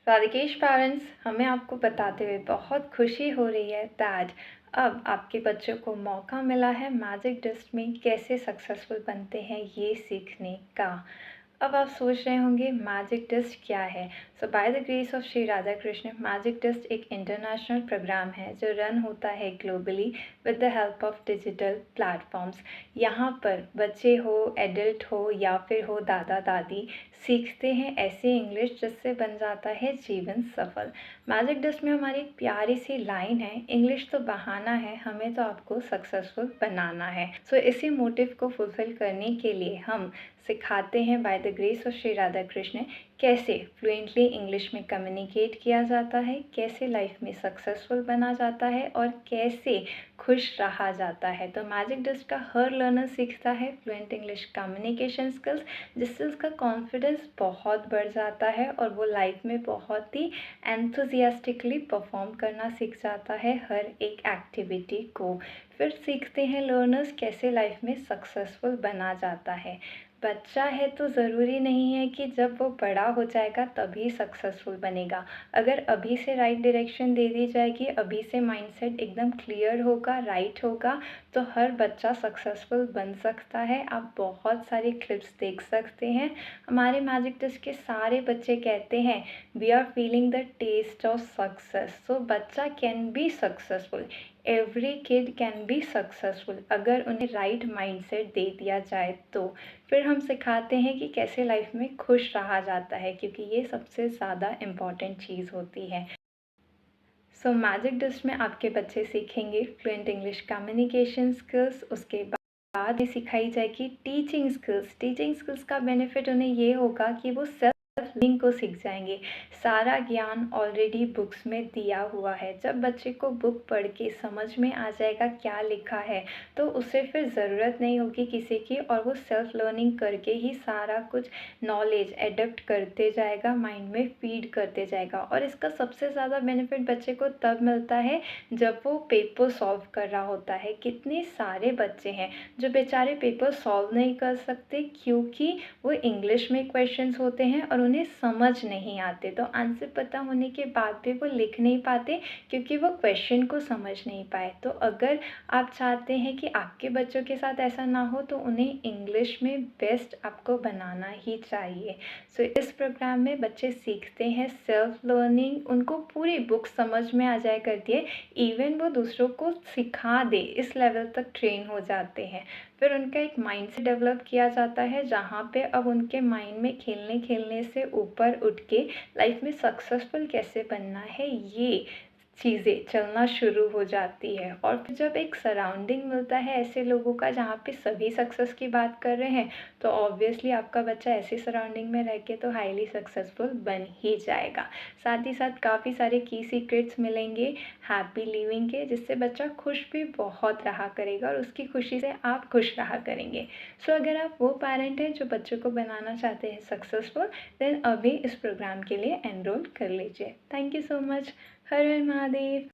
राधिकेश parents, हमें आपको बताते हुए बहुत खुशी हो रही है दैट अब आपके बच्चों को मौका मिला है मैजिक डिस्ट में कैसे सक्सेसफुल बनते हैं ये सीखने का। अब आप सोच रहे होंगे मैजिक डिस्ट क्या है। So by the grace of Shri Radha Krishna, magic dust एक इंटरनेशनल प्रोग्राम है जो रन होता है globally with the help of digital platforms. यहाँ पर बच्चे हो, एडल्ट हो या फिर हो दादा दादी, सीखते हैं ऐसे इंग्लिश जिससे बन जाता है जीवन सफल। मैजिक डिस्ट में हमारी एक प्यारी सी लाइन है, इंग्लिश तो बहाना है, हमें तो आपको सक्सेसफुल बनाना है। सो इसी मोटिव को फुलफिल करने के लिए हम सिखाते हैं bye the grace of Shri Radha Krishna कैसे फ्लुएंटली इंग्लिश में कम्युनिकेट किया जाता है, कैसे लाइफ में सक्सेसफुल बना जाता है और कैसे खुश रहा जाता है। तो मैजिक डिस्ट का हर लर्नर सीखता है फ्लुएंट इंग्लिश कम्युनिकेशन स्किल्स, जिससे उसका कॉन्फिडेंस बहुत बढ़ जाता है और वो लाइफ में बहुत ही एंथुजियास्टिकली परफॉर्म करना सीख जाता है हर एक एक्टिविटी को। फिर सीखते हैं लर्नर्स कैसे लाइफ में सक्सेसफुल बना जाता है। बच्चा है तो ज़रूरी नहीं है कि जब वो बड़ा हो जाएगा तभी सक्सेसफुल बनेगा। अगर अभी से राइट डायरेक्शन दे दी जाएगी, अभी से माइंडसेट एकदम क्लियर होगा, राइट होगा, तो हर बच्चा सक्सेसफुल बन सकता है। आप बहुत सारी क्लिप्स देख सकते हैं। हमारे मैजिक डिस्ट के सारे बच्चे कहते हैं we are feeling the taste of success. So बच्चा can be successful, every kid can be successful अगर उन्हें राइट माइंडसेट दे दिया जाए तो। फिर हम सिखाते हैं कि कैसे लाइफ में खुश रहा जाता है, क्योंकि ये सबसे ज़्यादा इम्पॉर्टेंट चीज़ होती है। सो मैजिक डिस्ट में आपके बच्चे सीखेंगे फ्लुएंट इंग्लिश कम्युनिकेशन स्किल्स, उसके बाद ही सिखाई जाएगी टीचिंग स्किल्स। टीचिंग स्किल्स का बेनिफिट उन्हें ये होगा कि वो सेल्फ लर्निंग को सीख जाएंगे। सारा ज्ञान ऑलरेडी बुक्स में दिया हुआ है। जब बच्चे को बुक पढ़ के समझ में आ जाएगा क्या लिखा है, तो उसे फिर ज़रूरत नहीं होगी किसी की, और वो सेल्फ लर्निंग करके ही सारा कुछ नॉलेज एडप्ट करते जाएगा, माइंड में फीड करते जाएगा। और इसका सबसे ज़्यादा बेनिफिट बच्चे को तब मिलता है जब वो पेपर सॉल्व कर रहा होता है। कितने सारे बच्चे हैं जो बेचारे पेपर सॉल्व नहीं कर सकते क्योंकि वो इंग्लिश में क्वेश्चंस होते हैं और उन्हें समझ नहीं आते। तो आंसर पता होने के बाद भी वो लिख नहीं पाते क्योंकि वो क्वेश्चन को समझ नहीं पाए। तो अगर आप चाहते हैं कि आपके बच्चों के साथ ऐसा ना हो, तो उन्हें इंग्लिश में बेस्ट आपको बनाना ही चाहिए। सो इस प्रोग्राम में बच्चे सीखते हैं सेल्फ लर्निंग, उनको पूरी बुक समझ में आ जाए करती है, इवन वो दूसरों को सिखा दे इस लेवल तक ट्रेन हो जाते हैं। फिर उनका एक माइंड से डेवलप किया जाता है जहाँ पे अब उनके माइंड में खेलने खेलने से ऊपर उठ के लाइफ में सक्सेसफुल कैसे बनना है ये चीज़ें चलना शुरू हो जाती है। और फिर जब एक सराउंडिंग मिलता है ऐसे लोगों का जहाँ पे सभी सक्सेस की बात कर रहे हैं, तो ऑब्वियसली आपका बच्चा ऐसी सराउंडिंग में रह के तो हाईली सक्सेसफुल बन ही जाएगा। साथ ही साथ काफ़ी सारे की सीक्रेट्स मिलेंगे हैप्पी लिविंग के, जिससे बच्चा खुश भी बहुत रहा करेगा और उसकी खुशी से आप खुश रहा करेंगे। सो अगर आप वो पेरेंट हैं जो बच्चों को बनाना चाहते हैं सक्सेसफुल, देन अभी इस प्रोग्राम के लिए एनरोल कर लीजिए। Thank you so much. Her her Mahadev.